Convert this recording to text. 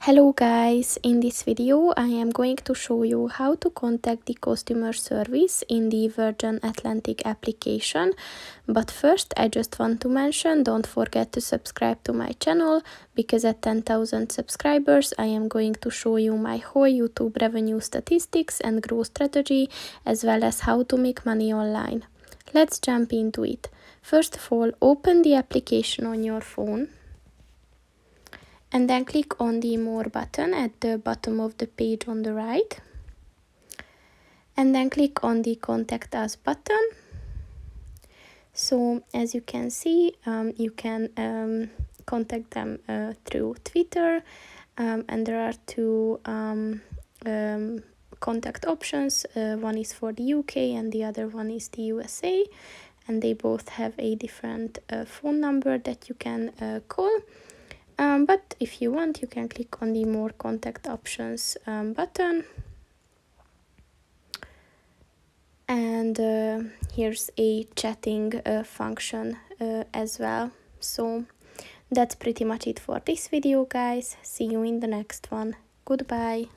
Hello guys, in this video I am going to show you how to contact the customer service in the Virgin Atlantic application. But first I just want to mention, don't forget to subscribe to my channel, because at 10,000 subscribers I am going to show you my whole YouTube revenue statistics and growth strategy, as well as how to make money online. Let's jump into it. First of all, open the application on your phone. And then click on the More button at the bottom of the page on the right. And then click on the Contact Us button. So as you can see, you can contact them through Twitter. And there are two contact options. One is for the UK and the other one is the USA. And they both have a different phone number that you can call. But if you want, you can click on the More Contact Options button. And here's a chatting function as well. So that's pretty much it for this video, guys. See you in the next one. Goodbye.